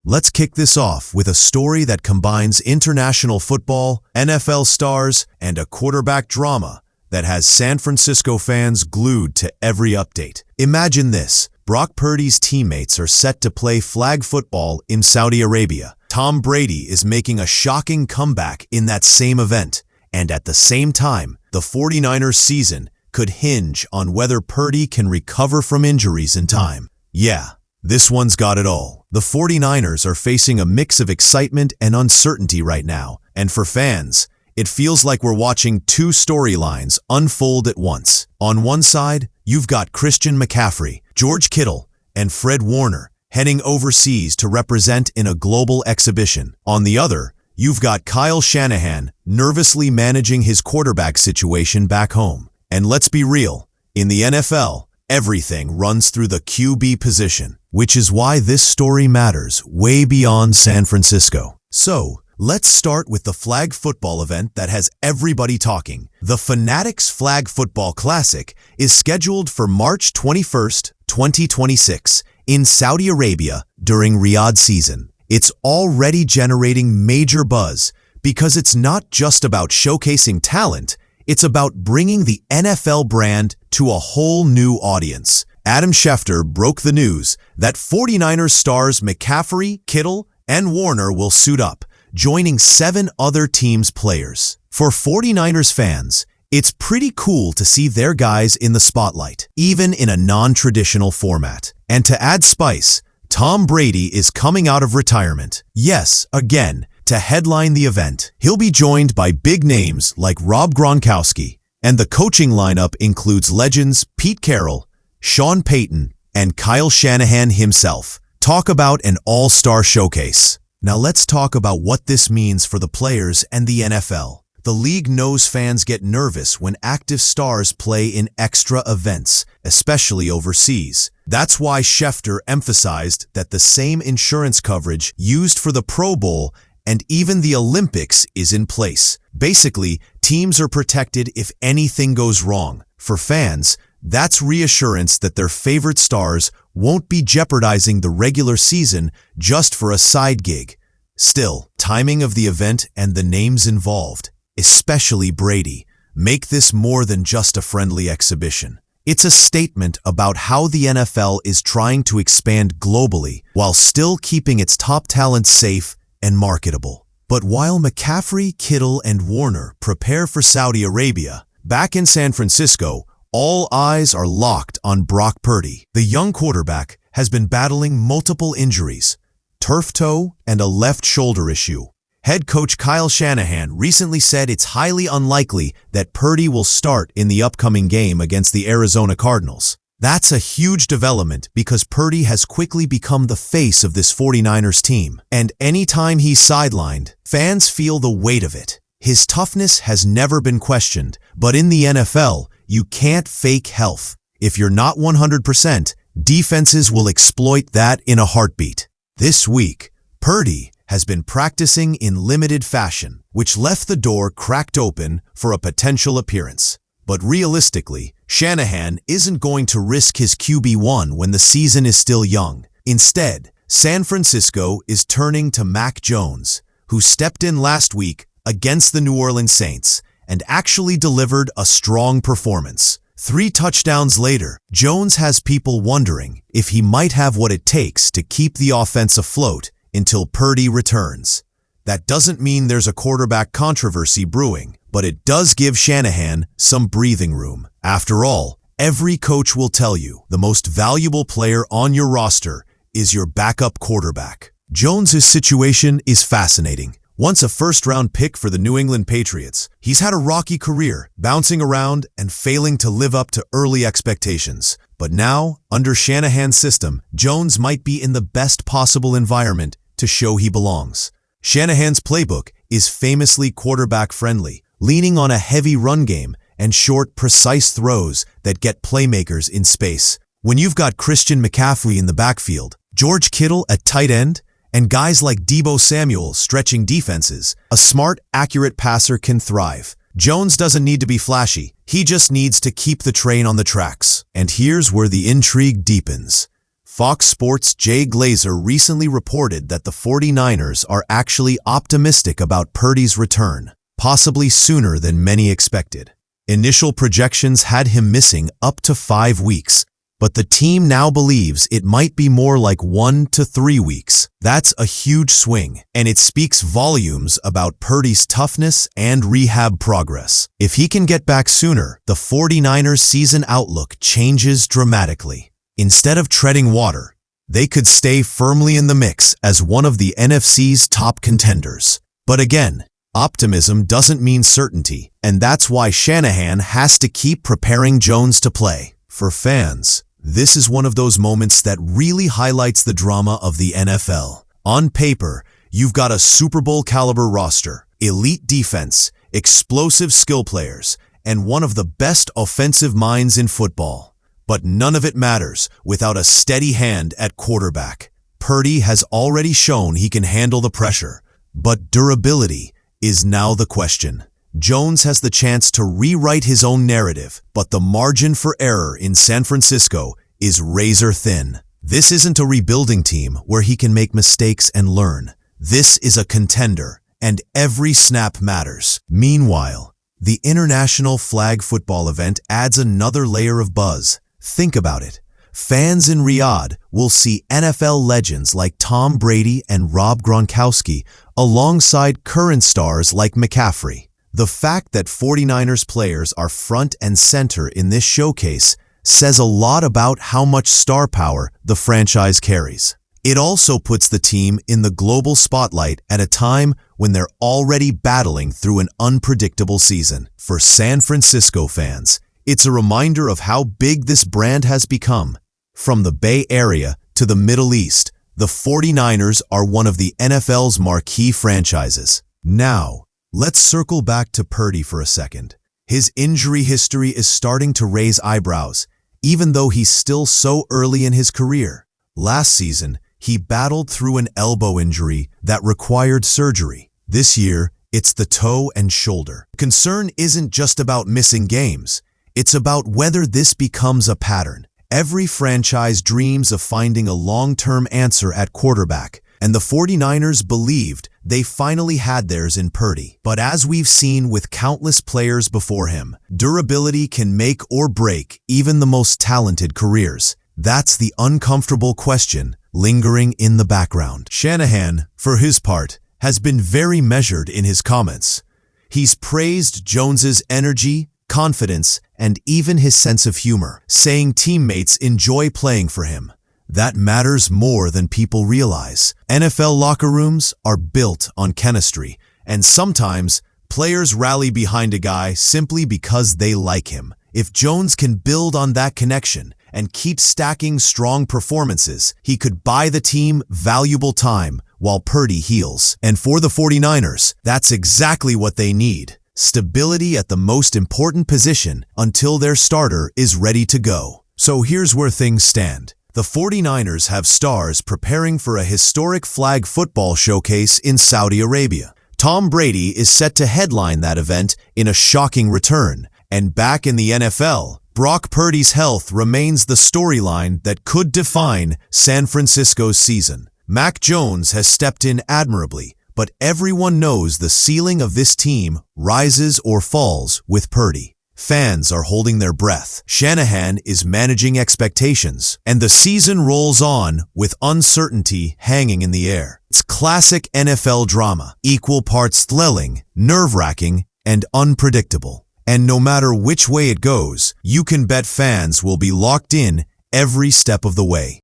Let's kick this off with a story that combines international football, NFL stars, and a quarterback drama that has San Francisco fans glued to every update. Imagine this. Brock Purdy's teammates are set to play flag football in Saudi Arabia. Tom Brady is making a shocking comeback in that same event. And at the same time, the 49ers season could hinge on whether Purdy can recover from injuries in time. Yeah, this one's got it all. The 49ers are facing a mix of excitement and uncertainty right now. And for fans, it feels like we're watching two storylines unfold at once. On one side, you've got Christian McCaffrey, George Kittle, and Fred Warner heading overseas to represent in a global exhibition. On the other, you've got Kyle Shanahan nervously managing his quarterback situation back home. And let's be real, in the NFL, everything runs through the QB position, which is why this story matters way beyond San Francisco. So, let's start with the flag football event that has everybody talking. The Fanatics Flag Football Classic is scheduled for March 21st, 2026 in Saudi Arabia during Riyadh season. It's already generating major buzz because it's not just about showcasing talent, it's about bringing the NFL brand to a whole new audience. Adam Schefter broke the news that 49ers stars McCaffrey, Kittle, and Warner will suit up, joining 7 other teams' players. For 49ers fans, it's pretty cool to see their guys in the spotlight, even in a non-traditional format. And to add spice, Tom Brady is coming out of retirement. Yes, again, to headline the event. He'll be joined by big names like Rob Gronkowski, and the coaching lineup includes legends Pete Carroll, Sean Payton, and Kyle Shanahan himself. Talk about an all-star showcase. Now let's talk about what this means for the players and the NFL. The league knows fans get nervous when active stars play in extra events, especially overseas. That's why Schefter emphasized that the same insurance coverage used for the Pro Bowl and even the Olympics is in place. Basically, teams are protected if anything goes wrong. For fans, that's reassurance that their favorite stars won't be jeopardizing the regular season just for a side gig. Still, timing of the event and the names involved, especially Brady, make this more than just a friendly exhibition. It's a statement about how the NFL is trying to expand globally while still keeping its top talent safe and marketable. But while McCaffrey, Kittle, and Warner prepare for Saudi Arabia, back in San Francisco, all eyes are locked on Brock Purdy. The young quarterback has been battling multiple injuries, turf toe, and a left shoulder issue. Head coach Kyle Shanahan recently said it's highly unlikely that Purdy will start in the upcoming game against the Arizona Cardinals. That's a huge development because Purdy has quickly become the face of this 49ers team. And anytime he's sidelined, fans feel the weight of it. His toughness has never been questioned, but in the NFL, you can't fake health. If you're not 100%, defenses will exploit that in a heartbeat. This week, Purdy has been practicing in limited fashion, which left the door cracked open for a potential appearance. But realistically, Shanahan isn't going to risk his QB1 when the season is still young. Instead, San Francisco is turning to Mac Jones, who stepped in last week against the New Orleans Saints and actually delivered a strong performance. 3 touchdowns later, Jones has people wondering if he might have what it takes to keep the offense afloat until Purdy returns. That doesn't mean there's a quarterback controversy brewing, but it does give Shanahan some breathing room. After all, every coach will tell you the most valuable player on your roster is your backup quarterback. Jones's situation is fascinating. Once a first-round pick for the New England Patriots, he's had a rocky career, bouncing around and failing to live up to early expectations. But now, under Shanahan's system, Jones might be in the best possible environment to show he belongs. Shanahan's playbook is famously quarterback-friendly, leaning on a heavy run game and short, precise throws that get playmakers in space. When you've got Christian McCaffrey in the backfield, George Kittle at tight end, and guys like Deebo Samuel stretching defenses, a smart, accurate passer can thrive. Jones doesn't need to be flashy. He just needs to keep the train on the tracks. And here's where the intrigue deepens. Fox Sports' Jay Glazer recently reported that the 49ers are actually optimistic about Purdy's return, possibly sooner than many expected. Initial projections had him missing up to 5 weeks, but the team now believes it might be more like 1 to 3 weeks. That's a huge swing, and it speaks volumes about Purdy's toughness and rehab progress. If he can get back sooner, the 49ers' season outlook changes dramatically. Instead of treading water, they could stay firmly in the mix as one of the NFC's top contenders. But again, optimism doesn't mean certainty, and that's why Shanahan has to keep preparing Jones to play. For fans, this is one of those moments that really highlights the drama of the NFL. On paper, you've got a Super Bowl caliber roster, elite defense, explosive skill players, and one of the best offensive minds in football. But none of it matters without a steady hand at quarterback. Purdy has already shown he can handle the pressure, but durability is now the question. Jones has the chance to rewrite his own narrative, but the margin for error in San Francisco is razor thin. This isn't a rebuilding team where he can make mistakes and learn. This is a contender, and every snap matters. Meanwhile, the international flag football event adds another layer of buzz. Think about it. Fans in Riyadh will see NFL legends like Tom Brady and Rob Gronkowski alongside current stars like McCaffrey. The fact that 49ers players are front and center in this showcase says a lot about how much star power the franchise carries. It also puts the team in the global spotlight at a time when they're already battling through an unpredictable season. For San Francisco fans, it's a reminder of how big this brand has become. From the Bay Area to the Middle East, the 49ers are one of the NFL's marquee franchises. Now, let's circle back to Purdy for a second. His injury history is starting to raise eyebrows, even though he's still so early in his career. Last season, he battled through an elbow injury that required surgery. This year, it's the toe and shoulder. Concern isn't just about missing games. It's about whether this becomes a pattern. Every franchise dreams of finding a long-term answer at quarterback, and the 49ers believed they finally had theirs in Purdy. But as we've seen with countless players before him, durability can make or break even the most talented careers. That's the uncomfortable question lingering in the background. Shanahan, for his part, has been very measured in his comments. He's praised Jones's energy, confidence, and even his sense of humor, saying teammates enjoy playing for him. That matters more than people realize. NFL locker rooms are built on chemistry, and sometimes players rally behind a guy simply because they like him. If Jones can build on that connection and keep stacking strong performances, he could buy the team valuable time while Purdy heals. And for the 49ers, that's exactly what they need. Stability at the most important position until their starter is ready to go. So here's where things stand. The 49ers have stars preparing for a historic flag football showcase in Saudi Arabia. Tom Brady is set to headline that event in a shocking return. And back in the NFL, Brock Purdy's health remains the storyline that could define San Francisco's season. Mac Jones has stepped in admirably, but everyone knows the ceiling of this team rises or falls with Purdy. Fans are holding their breath. Shanahan is managing expectations, and the season rolls on with uncertainty hanging in the air. It's classic NFL drama, equal parts thrilling, nerve-wracking, and unpredictable. And no matter which way it goes, you can bet fans will be locked in every step of the way.